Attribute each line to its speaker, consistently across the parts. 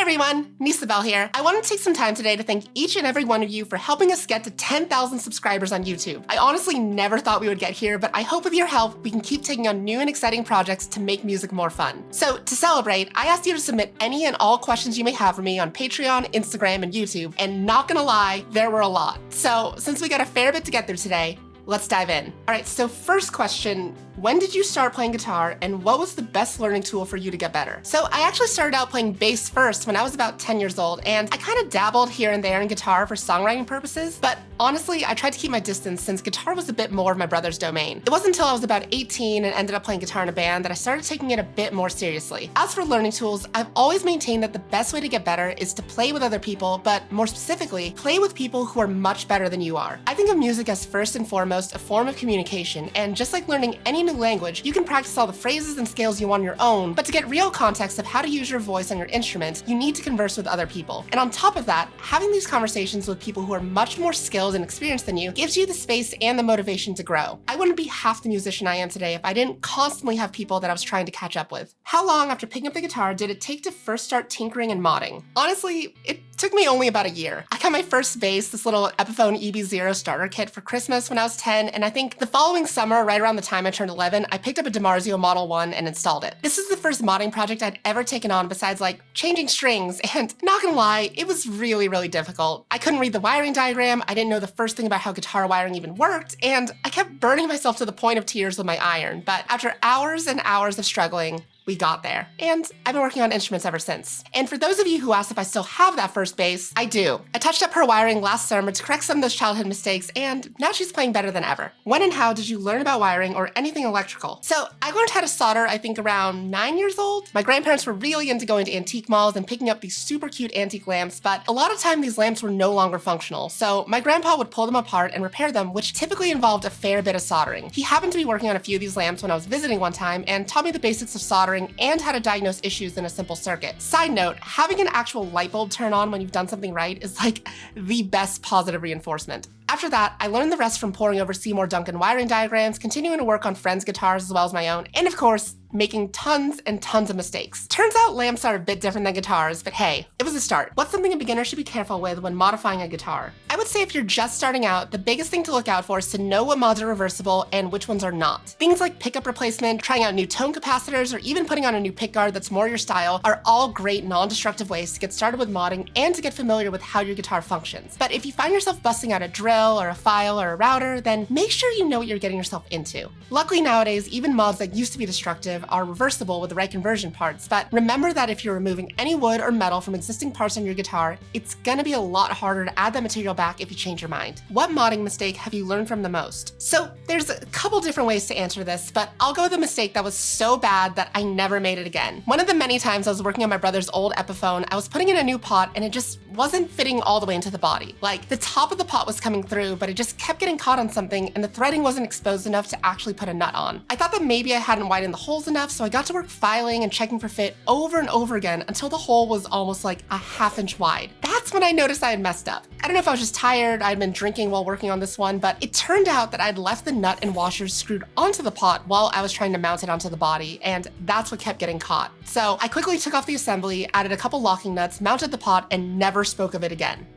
Speaker 1: everyone, Nisabel here. I want to take some time today to thank each and every one of you for helping us get to 10,000 subscribers on YouTube. I honestly never thought we would get here, but I hope with your help, we can keep taking on new and exciting projects to make music more fun. So to celebrate, I asked you to submit any and all questions you may have for me on Patreon, Instagram, and YouTube, and not gonna lie, there were a lot. So since we got a fair bit to get through today, let's dive in. All right, so first question, when did you start playing guitar and what was the best learning tool for you to get better? So I actually started out playing bass first when I was about 10 years old, and I kind of dabbled here and there in guitar for songwriting purposes, but honestly, I tried to keep my distance since guitar was a bit more of my brother's domain. It wasn't until I was about 18 and ended up playing guitar in a band that I started taking it a bit more seriously. As for learning tools, I've always maintained that the best way to get better is to play with other people, but more specifically, play with people who are much better than you are. I think of music as first and foremost a form of communication, and just like learning any new language, you can practice all the phrases and scales you want on your own, but to get real context of how to use your voice on your instrument, you need to converse with other people. And on top of that, having these conversations with people who are much more skilled and experienced than you gives you the space and the motivation to grow. I wouldn't be half the musician I am today if I didn't constantly have people that I was trying to catch up with. How long after picking up the guitar did it take to first start tinkering and modding? Honestly, it took me only about a year. I got my first bass, this little Epiphone EB0 starter kit for Christmas when I was 10, and I think the following summer, right around the time I turned 11, I picked up a DiMarzio Model 1 and installed it. This is the first modding project I'd ever taken on besides like changing strings, and not gonna lie, it was really difficult. I couldn't read the wiring diagram, I didn't know the first thing about how guitar wiring even worked, and I kept burning myself to the point of tears with my iron, but after hours and hours of struggling, we got there. And I've been working on instruments ever since. And for those of you who asked if I still have that first bass, I do. I touched up her wiring last summer to correct some of those childhood mistakes, and now she's playing better than ever. When and how did you learn about wiring or anything electrical? So I learned how to solder, I think around 9 years old. My grandparents were really into going to antique malls and picking up these super cute antique lamps, but a lot of time these lamps were no longer functional. So my grandpa would pull them apart and repair them, which typically involved a fair bit of soldering. He happened to be working on a few of these lamps when I was visiting one time and taught me the basics of soldering and how to diagnose issues in a simple circuit. Side note, having an actual light bulb turn on when you've done something right is like the best positive reinforcement. After that, I learned the rest from poring over Seymour Duncan wiring diagrams, continuing to work on friends' guitars as well as my own, and of course, making tons and tons of mistakes. Turns out lamps are a bit different than guitars, but hey, it was a start. What's something a beginner should be careful with when modifying a guitar? I would say if you're just starting out, the biggest thing to look out for is to know what mods are reversible and which ones are not. Things like pickup replacement, trying out new tone capacitors, or even putting on a new pickguard that's more your style are all great non-destructive ways to get started with modding and to get familiar with how your guitar functions. But if you find yourself busting out a drill or a file or a router, then make sure you know what you're getting yourself into. Luckily nowadays, even mods that used to be destructive are reversible with the right conversion parts, but remember that if you're removing any wood or metal from existing parts on your guitar, it's gonna be a lot harder to add that material back if you change your mind. What modding mistake have you learned from the most? So there's a couple different ways to answer this, but I'll go with a mistake that was so bad that I never made it again. One of the many times I was working on my brother's old Epiphone, I was putting in a new pot and it just wasn't fitting all the way into the body. Like the top of the pot was coming through, but it just kept getting caught on something and the threading wasn't exposed enough to actually put a nut on. I thought that maybe I hadn't widened the holes enough, so I got to work filing and checking for fit over and over again until the hole was almost like a ½ inch wide. That's when I noticed I had messed up. I don't know if I was just tired, I'd been drinking while working on this one, but it turned out that I'd left the nut and washers screwed onto the pot while I was trying to mount it onto the body, and that's what kept getting caught. So I quickly took off the assembly, added a couple locking nuts, mounted the pot, and never spoke of it again.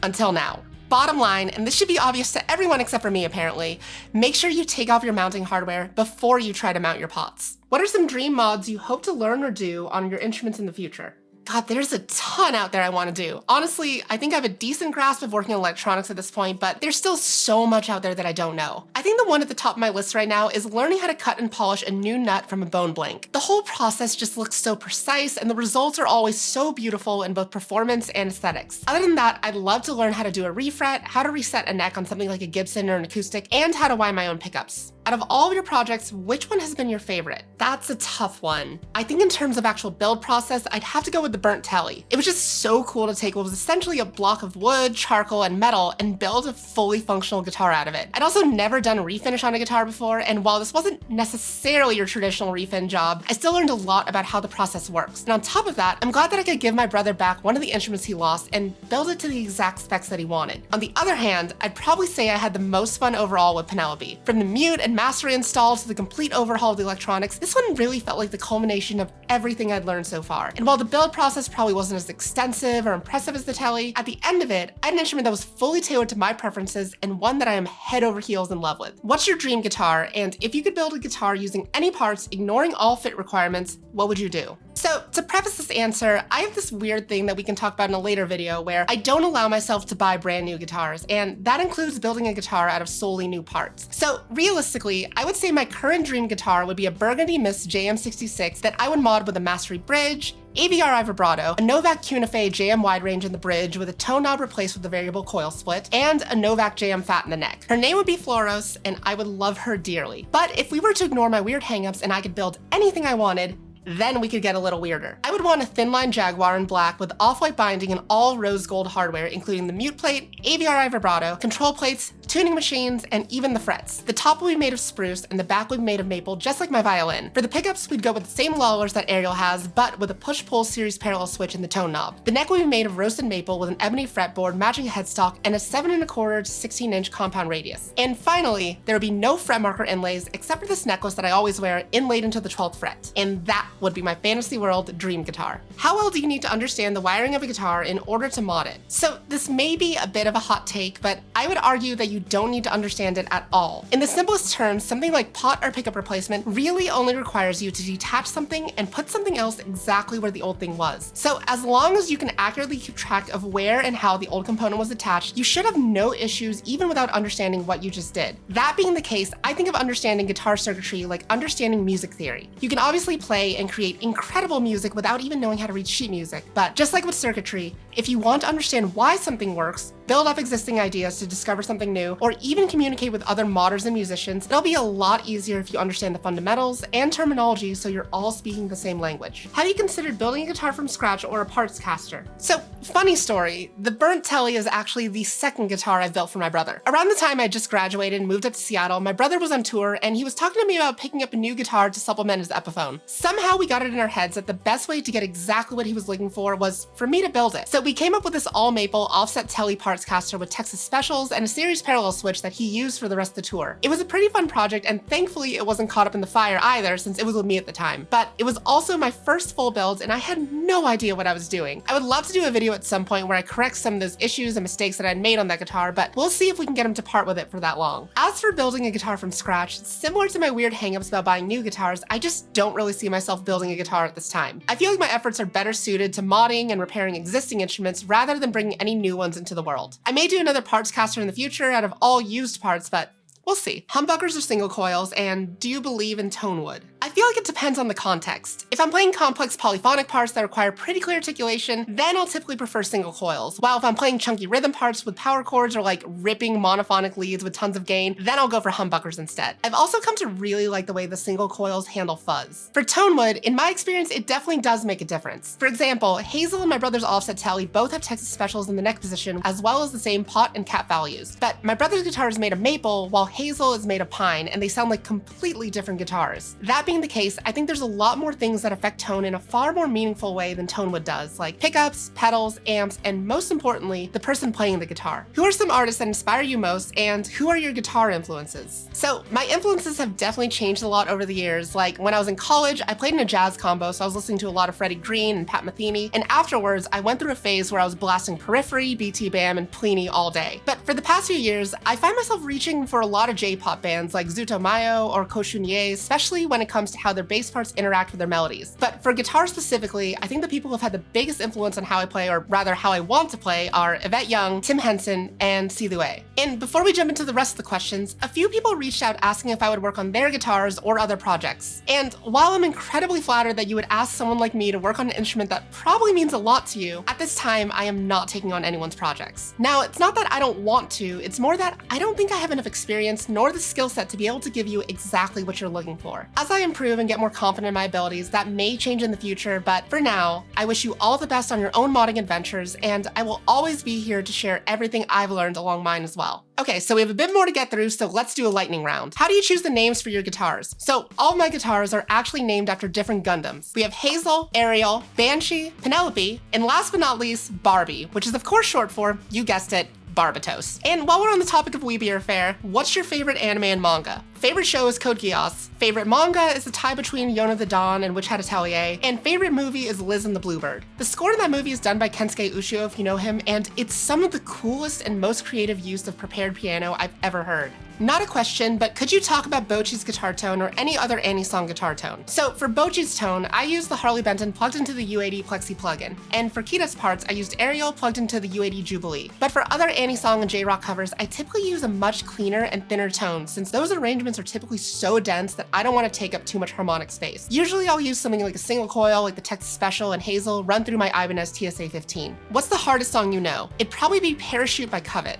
Speaker 1: Until now. Bottom line, and this should be obvious to everyone except for me apparently, make sure you take off your mounting hardware before you try to mount your pots. What are some dream mods you hope to learn or do on your instruments in the future? God, there's a ton out there I want to do. Honestly, I think I have a decent grasp of working on electronics at this point, but there's still so much out there that I don't know. I think the one at the top of my list right now is learning how to cut and polish a new nut from a bone blank. The whole process just looks so precise and the results are always so beautiful in both performance and aesthetics. Other than that, I'd love to learn how to do a refret, how to reset a neck on something like a Gibson or an acoustic, and how to wind my own pickups. Out of all of your projects, which one has been your favorite? That's a tough one. I think in terms of actual build process, I'd have to go with the Burnt Telly. It was just so cool to take what was essentially a block of wood, charcoal, and metal and build a fully functional guitar out of it. I'd also never done a refinish on a guitar before, and while this wasn't necessarily your traditional refin job, I still learned a lot about how the process works. And on top of that, I'm glad that I could give my brother back one of the instruments he lost and build it to the exact specs that he wanted. On the other hand, I'd probably say I had the most fun overall with Penelope. From the mute and and mastery installed to the complete overhaul of the electronics, this one really felt like the culmination of everything I'd learned so far. And while the build process probably wasn't as extensive or impressive as the Tele, at the end of it, I had an instrument that was fully tailored to my preferences and one that I am head over heels in love with. What's your dream guitar? And if you could build a guitar using any parts, ignoring all fit requirements, what would you do? So to preface this answer, I have this weird thing that we can talk about in a later video where I don't allow myself to buy brand new guitars, and that includes building a guitar out of solely new parts. So realistically, I would say my current dream guitar would be a Burgundy Miss JM66 that I would mod with a Mastery bridge, AVRI vibrato, a Novak Cunifé JM wide range in the bridge with a tone knob replaced with a variable coil split, and a Novak JM fat in the neck. Her name would be Floros, and I would love her dearly. But if we were to ignore my weird hangups and I could build anything I wanted, then we could get a little weirder. I would want a thin line Jaguar in black with off-white binding and all rose gold hardware, including the mute plate, AVRI vibrato, control plates, tuning machines, and even the frets. The top would be made of spruce and the back would be made of maple, just like my violin. For the pickups, we'd go with the same lollers that Ariel has, but with a push-pull series parallel switch in the tone knob. The neck would be made of roasted maple with an ebony fretboard matching a headstock and a 7 1/4 to 16-inch compound radius. And finally, there would be no fret marker inlays except for this necklace that I always wear inlaid into the 12th fret. And that would be my fantasy world dream guitar. How well do you need to understand the wiring of a guitar in order to mod it? So this may be a bit of a hot take, but I would argue that you don't need to understand it at all. In the simplest terms, something like pot or pickup replacement really only requires you to detach something and put something else exactly where the old thing was. So as long as you can accurately keep track of where and how the old component was attached, you should have no issues even without understanding what you just did. That being the case, I think of understanding guitar circuitry like understanding music theory. You can obviously play and create incredible music without even knowing how to read sheet music, but just like with circuitry, if you want to understand why something works, build up existing ideas to discover something new, or even communicate with other modders and musicians, it'll be a lot easier if you understand the fundamentals and terminology so you're all speaking the same language. Have you considered building a guitar from scratch or a parts caster? So, funny story, the Burnt Tele is actually the second guitar I've built for my brother. Around the time I just graduated and moved up to Seattle, my brother was on tour and he was talking to me about picking up a new guitar to supplement his Epiphone. Somehow we got it in our heads that the best way to get exactly what he was looking for was for me to build it. So we came up with this all maple offset Tele parts caster with Texas specials and a series parallel switch that he used for the rest of the tour. It was a pretty fun project and thankfully it wasn't caught up in the fire either since it was with me at the time. But it was also my first full build and I had no idea what I was doing. I would love to do a video at some point where I correct some of those issues and mistakes that I'd made on that guitar, but we'll see if we can get him to part with it for that long. As for building a guitar from scratch, similar to my weird hangups about buying new guitars, I just don't really see myself building a guitar at this time. I feel like my efforts are better suited to modding and repairing existing instruments rather than bringing any new ones into the world. I may do another parts caster in the future out of all used parts, but we'll see. Humbuckers are single coils, and do you believe in tone wood? I feel like it depends on the context. If I'm playing complex polyphonic parts that require pretty clear articulation, then I'll typically prefer single coils. While if I'm playing chunky rhythm parts with power chords or like ripping monophonic leads with tons of gain, then I'll go for humbuckers instead. I've also come to really like the way the single coils handle fuzz. For tone wood, in my experience, it definitely does make a difference. For example, Hazel and my brother's offset Tele both have Texas specials in the neck position as well as the same pot and cap values. But my brother's guitar is made of maple while Hazel is made of pine, and they sound like completely different guitars. That being the case, I think there's a lot more things that affect tone in a far more meaningful way than tone wood does, like pickups, pedals, amps, and most importantly, the person playing the guitar. Who are some artists that inspire you most, and who are your guitar influences? So my influences have definitely changed a lot over the years. Like when I was in college, I played in a jazz combo, so I was listening to a lot of Freddie Green and Pat Metheny, and afterwards, I went through a phase where I was blasting Periphery, BT Bam, and Plini all day. But for the past few years, I find myself reaching for a lot of J-pop bands like Zuto Mayo or Koshunye, especially when it comes to how their bass parts interact with their melodies. But for guitar specifically, I think the people who have had the biggest influence on how I play, or rather how I want to play, are Yvette Young, Tim Henson, and Silhouette. And before we jump into the rest of the questions, a few people reached out asking if I would work on their guitars or other projects. And while I'm incredibly flattered that you would ask someone like me to work on an instrument that probably means a lot to you, at this time, I am not taking on anyone's projects. Now, it's not that I don't want to, it's more that I don't think I have enough experience nor the skill set to be able to give you exactly what you're looking for. As I improve and get more confident in my abilities, that may change in the future, but for now, I wish you all the best on your own modding adventures, and I will always be here to share everything I've learned along mine as well. Okay, so we have a bit more to get through, so let's do a lightning round. How do you choose the names for your guitars? So all of my guitars are actually named after different Gundams. We have Hazel, Ariel, Banshee, Penelope, and last but not least, Barbie, which is of course short for, you guessed it, Barbatos. And while we're on the topic of We Beer Fair, what's your favorite anime and manga? Favorite show is Code Geass. Favorite manga is the tie between Yona the Dawn and Witch Hat Atelier. And favorite movie is Liz and the Bluebird. The score to that movie is done by Kensuke Ushio, if you know him, and it's some of the coolest and most creative use of prepared piano I've ever heard. Not a question, but could you talk about Bocchi's guitar tone or any other Annie song guitar tone? So for Bocchi's tone, I used the Harley Benton plugged into the U80 Plexi plugin. And for Kita's parts, I used Ariel plugged into the U80 Jubilee. But for other Annie song and J-Rock covers, I typically use a much cleaner and thinner tone since those arrangements are typically so dense that I don't want to take up too much harmonic space. Usually I'll use something like a single coil like the Texas Special and Hazel run through my Ibanez TSA 15. What's the hardest song you know? It'd probably be Parachute by Covet.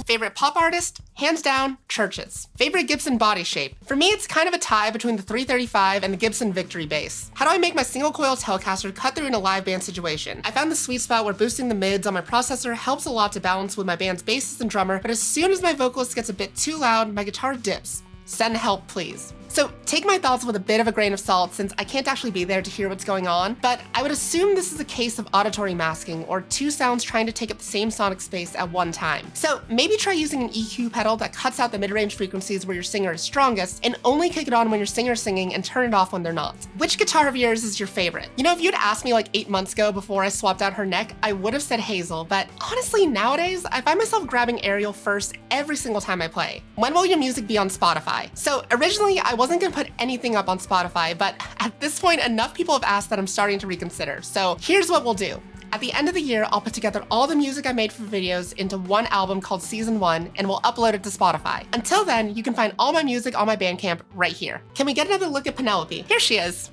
Speaker 1: Favorite pop artist? Hands down, Churches. Favorite Gibson body shape? For me, it's kind of a tie between the 335 and the Gibson Victory bass. How do I make my single coil Telecaster cut through in a live band situation? I found the sweet spot where boosting the mids on my processor helps a lot to balance with my band's bassist and drummer, but as soon as my vocalist gets a bit too loud, my guitar dips. Send help, please. So take my thoughts with a bit of a grain of salt since I can't actually be there to hear what's going on, but I would assume this is a case of auditory masking or two sounds trying to take up the same sonic space at one time. So maybe try using an EQ pedal that cuts out the mid-range frequencies where your singer is strongest and only kick it on when your singer is singing and turn it off when they're not. Which guitar of yours is your favorite? You know, if you'd asked me like 8 months ago before I swapped out her neck, I would have said Hazel, but honestly nowadays, I find myself grabbing Ariel first every single time I play. When will your music be on Spotify? So originally I wasn't gonna put anything up on Spotify, but at this point enough people have asked that I'm starting to reconsider. So here's what we'll do. At the end of the year, I'll put together all the music I made for videos into one album called Season 1 and we'll upload it to Spotify. Until then, you can find all my music on my Bandcamp right here. Can we get another look at Penelope? Here she is.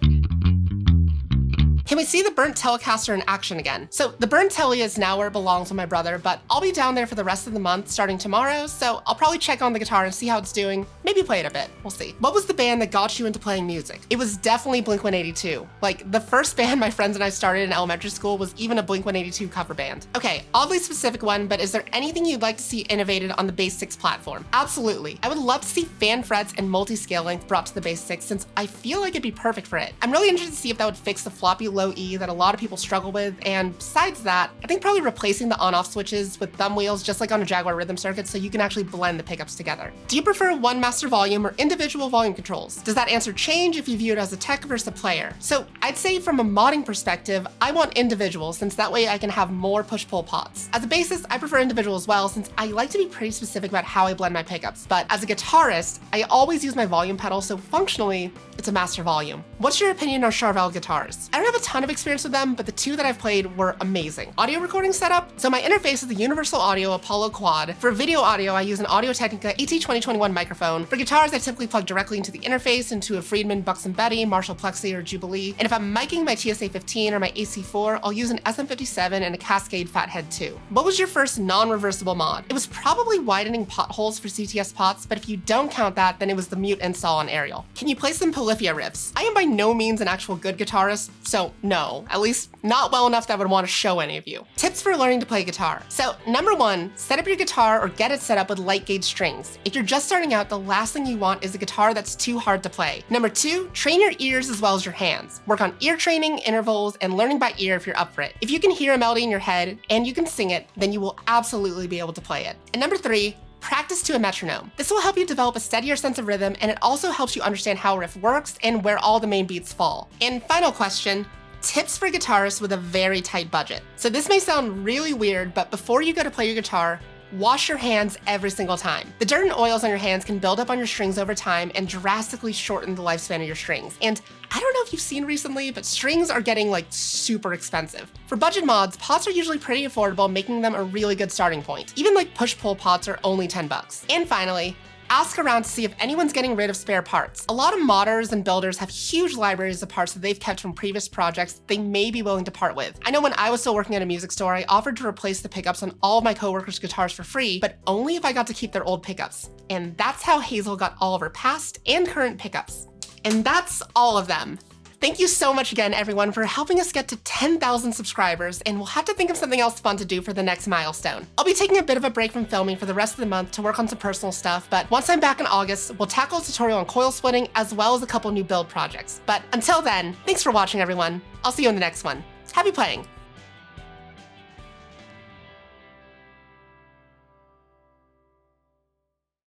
Speaker 1: Can we see the burnt Telecaster in action again? So the burnt Tele is now where it belongs with my brother, but I'll be down there for the rest of the month starting tomorrow, so I'll probably check on the guitar and see how it's doing, maybe play it a bit, we'll see. What was the band that got you into playing music? It was definitely Blink-182. Like, the first band my friends and I started in elementary school was even a Blink-182 cover band. Okay, oddly specific one, but is there anything you'd like to see innovated on the Bass 6 platform? Absolutely. I would love to see fan frets and multi-scale length brought to the Bass 6 since I feel like it'd be perfect for it. I'm really interested to see if that would fix the floppy low E that a lot of people struggle with, and besides that, I think probably replacing the on-off switches with thumb wheels just like on a Jaguar rhythm circuit so you can actually blend the pickups together. Do you prefer one master volume or individual volume controls? Does that answer change if you view it as a tech versus a player? So I'd say from a modding perspective, I want individual since that way I can have more push-pull pots. As a bassist, I prefer individual as well since I like to be pretty specific about how I blend my pickups, but as a guitarist, I always use my volume pedal so functionally, it's a master volume. What's your opinion on Charvel guitars? I don't have a ton of experience with them, but the two that I've played were amazing. Audio recording setup? So my interface is the Universal Audio Apollo Quad. For video audio, I use an Audio-Technica AT2021 microphone. For guitars, I typically plug directly into the interface into a Friedman Buxom Betty, Marshall Plexi, or Jubilee. And if I'm miking my TSA 15 or my AC4, I'll use an SM57 and a Cascade Fathead 2. What was your first non-reversible mod? It was probably widening potholes for CTS pots, but if you don't count that, then it was the mute install on Ariel. Can you play some Polyphia riffs? I am by no means an actual good guitarist, so no, at least not well enough that I would want to show any of you. Tips for learning to play guitar. So number one, set up your guitar or get it set up with light gauge strings. If you're just starting out, the last thing you want is a guitar that's too hard to play. Number two, train your ears as well as your hands. Work on ear training, intervals, and learning by ear if you're up for it. If you can hear a melody in your head and you can sing it, then you will absolutely be able to play it. And number three, practice to a metronome. This will help you develop a steadier sense of rhythm, and it also helps you understand how a riff works and where all the main beats fall. And final question, tips for guitarists with a very tight budget. So this may sound really weird, but before you go to play your guitar, wash your hands every single time. The dirt and oils on your hands can build up on your strings over time and drastically shorten the lifespan of your strings. And I don't know if you've seen recently, but strings are getting like super expensive. For budget mods, pots are usually pretty affordable, making them a really good starting point. Even like push-pull pots are only $10. And finally, ask around to see if anyone's getting rid of spare parts. A lot of modders and builders have huge libraries of parts that they've kept from previous projects they may be willing to part with. I know when I was still working at a music store, I offered to replace the pickups on all of my coworkers' guitars for free, but only if I got to keep their old pickups. And that's how Hazel got all of her past and current pickups. And that's all of them. Thank you so much again, everyone, for helping us get to 10,000 subscribers, and we'll have to think of something else fun to do for the next milestone. I'll be taking a bit of a break from filming for the rest of the month to work on some personal stuff, but once I'm back in August, we'll tackle a tutorial on coil splitting as well as a couple new build projects. But until then, thanks for watching, everyone. I'll see you in the next one. Happy playing!